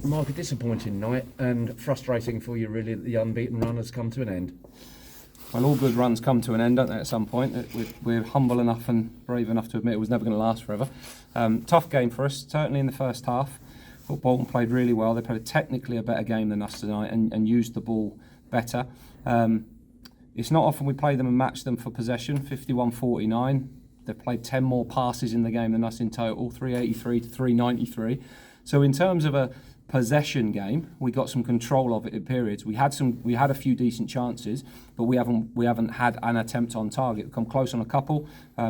Mark, a disappointing night and frustrating for you really that the unbeaten run has come to an end. Well, all good runs come to an end, don't they, at some point? We're humble enough and brave enough to admit it was never going to last forever. Tough game for us, certainly in the first half. But Bolton played really well. They played technically a better game than us tonight and used the ball better. It's not often we play them and match them for possession, 51-49. They've played 10 more passes in the game than us in total, 383 to 393. So in terms of a possession game, we got some control of it in periods. We had a few decent chances, but we haven't had an attempt on target. We've come close on a couple,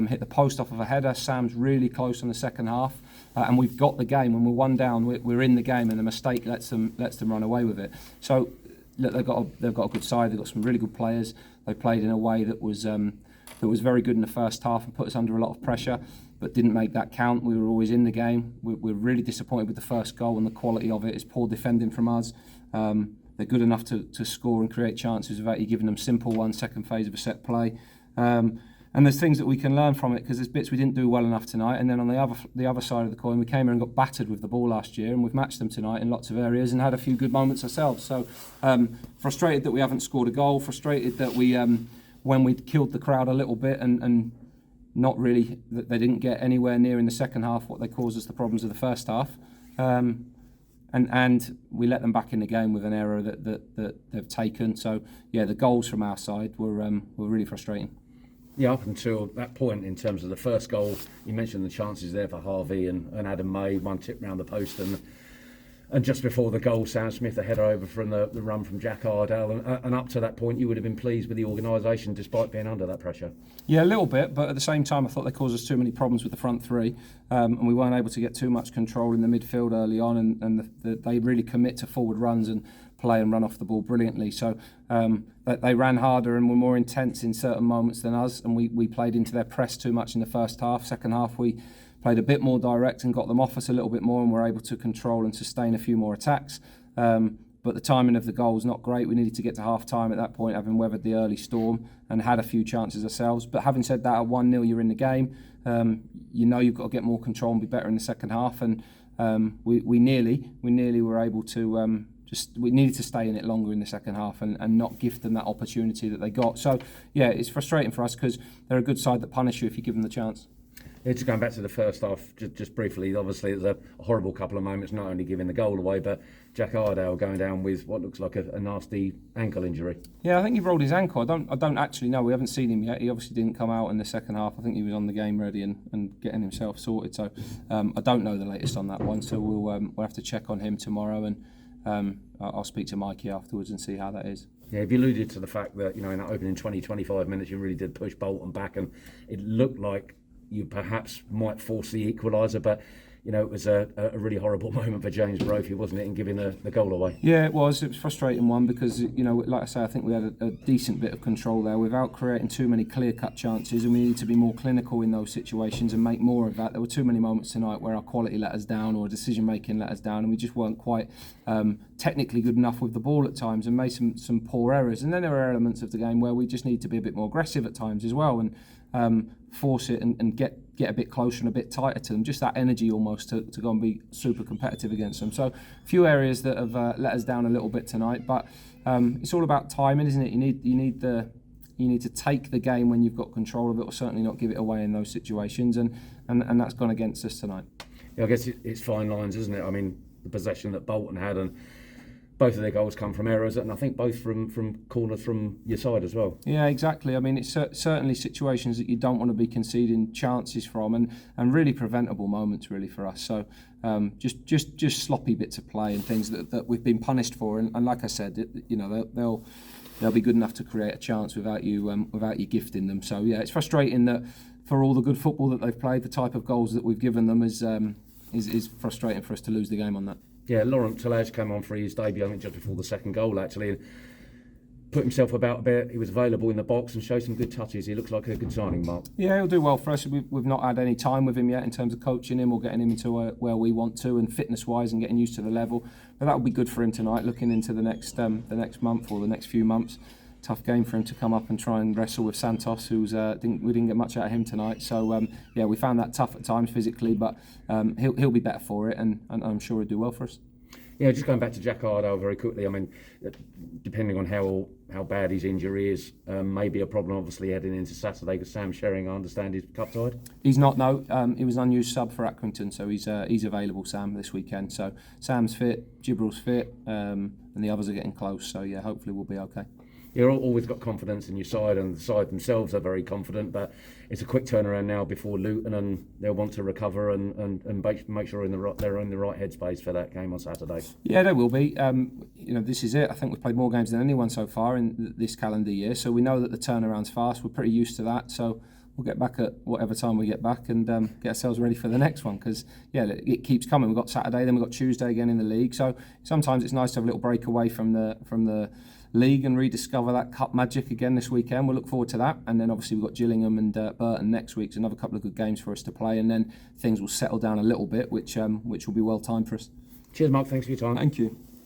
hit the post off of a header. Sam's really close on the second half, and we've got the game. When we're one down, we're in the game, and a mistake lets them run away with it. So look, they've got a good side. They've got some really good players. They played in a way that was very good in the first half and put us under a lot of pressure, but didn't make that count. We were always in the game. We're really disappointed with the first goal, and the quality of it is poor defending from us. They're good enough to score and create chances without you giving them simple ones, second phase of a set play. And there's things that we can learn from it, because there's bits we didn't do well enough tonight. And then on the other side of the coin, we came here and got battered with the ball last year, and we've matched them tonight in lots of areas and had a few good moments ourselves. So frustrated that we haven't scored a goal, frustrated that we when we killed the crowd a little bit and not really, that they didn't get anywhere near in the second half what they caused us the problems of the first half. And we let them back in the game with an error that they've taken. So yeah, the goals from our side were really frustrating. Yeah, up until that point, in terms of the first goal, you mentioned the chances there for Harvey and Adam May, one tip round the post, and just before the goal, Sam Smith, a header over from the run from Jack Ardell, and up to that point, you would have been pleased with the organisation despite being under that pressure. Yeah, a little bit, but at the same time, I thought they caused us too many problems with the front three, and we weren't able to get too much control in the midfield early on, and they really commit to forward runs and play and run off the ball brilliantly. So they ran harder and were more intense in certain moments than us, and we played into their press too much in the first half. Second half, we played a bit more direct and got them off us a little bit more, and were able to control and sustain a few more attacks. But the timing of the goal was not great. We needed to get to half-time at that point, having weathered the early storm and had a few chances ourselves. But having said that, at 1-0 you're in the game. You've got to get more control and be better in the second half. And we nearly were able to we needed to stay in it longer in the second half and not give them that opportunity that they got. So yeah, it's frustrating for us because they're a good side that punish you if you give them the chance. Yeah, just going back to the first half, just briefly, obviously it was a horrible couple of moments, not only giving the goal away, but Jack Ardell going down with what looks like a nasty ankle injury. Yeah, I think he rolled his ankle. I don't actually know. We haven't seen him yet. He obviously didn't come out in the second half. I think he was on the game ready and getting himself sorted. So I don't know the latest on that one. So we'll have to check on him tomorrow, and I'll speak to Mikey afterwards and see how that is. Yeah, you alluded to the fact that, in that opening 20-25 minutes, you really did push Bolton back, and it looked like you perhaps might force the equaliser, but it was a really horrible moment for James Brophy, wasn't it, in giving the goal away? Yeah, it was a frustrating one because, like I say, I think we had a decent bit of control there without creating too many clear-cut chances, and we need to be more clinical in those situations and make more of that. There were too many moments tonight where our quality let us down or decision-making let us down, and we just weren't quite technically good enough with the ball at times and made some poor errors. And then there were elements of the game where we just need to be a bit more aggressive at times as well, and force it and get a bit closer and a bit tighter to them, just that energy almost to go and be super competitive against them. So a few areas that have let us down a little bit tonight, but it's all about timing, isn't it? You need to take the game when you've got control of it, or certainly not give it away in those situations, and that's gone against us tonight. Yeah, I guess it's fine lines, isn't it? I mean, the possession that Bolton had, and both of their goals come from errors, and I think both from corners from your side as well. Yeah, exactly. I mean, it's certainly situations that you don't want to be conceding chances from, and really preventable moments really for us. So just sloppy bits of play and things that we've been punished for. And like I said, they'll be good enough to create a chance without you gifting them. So yeah, it's frustrating that for all the good football that they've played, the type of goals that we've given them is frustrating for us to lose the game on that. Yeah, Laurent Talage came on for his debut, I think just before the second goal actually, and put himself about a bit. He was available in the box and showed some good touches. He looks like a good signing, Mark. Yeah, he'll do well for us. We've not had any time with him yet in terms of coaching him or getting him into where we want to, and fitness-wise, and getting used to the level. But that will be good for him tonight, looking into the next month or the next few months. Tough game for him to come up and try and wrestle with Santos, we didn't get much out of him tonight. So yeah, we found that tough at times physically, but he'll be better for it, and I'm sure he'll do well for us. Yeah, just going back to Jack Ardo very quickly. I mean, depending on how bad his injury is, may be a problem obviously heading into Saturday, because Sam Sherring, I understand, is cup tied. He's not, no. He was an unused sub for Accrington, so he's available, Sam, this weekend. So Sam's fit, Gibbral's fit, and the others are getting close. So yeah, hopefully we'll be okay. You've always got confidence in your side, and the side themselves are very confident, but it's a quick turnaround now before Luton, and they'll want to recover and make sure they're in the right headspace for that game on Saturday. Yeah, they will be. This is it. I think we've played more games than anyone so far in this calendar year, so we know that the turnaround's fast. We're pretty used to that, so we'll get back at whatever time we get back and get ourselves ready for the next one, because it keeps coming. We've got Saturday, then we've got Tuesday again in the league, so sometimes it's nice to have a little break away from the league and rediscover that cup magic again this weekend. We'll look forward to that, and then obviously we've got Gillingham and Burton next week, so another couple of good games for us to play, and then things will settle down a little bit, which will be well timed for us. Cheers, Mark. Thanks for your time. Thank you.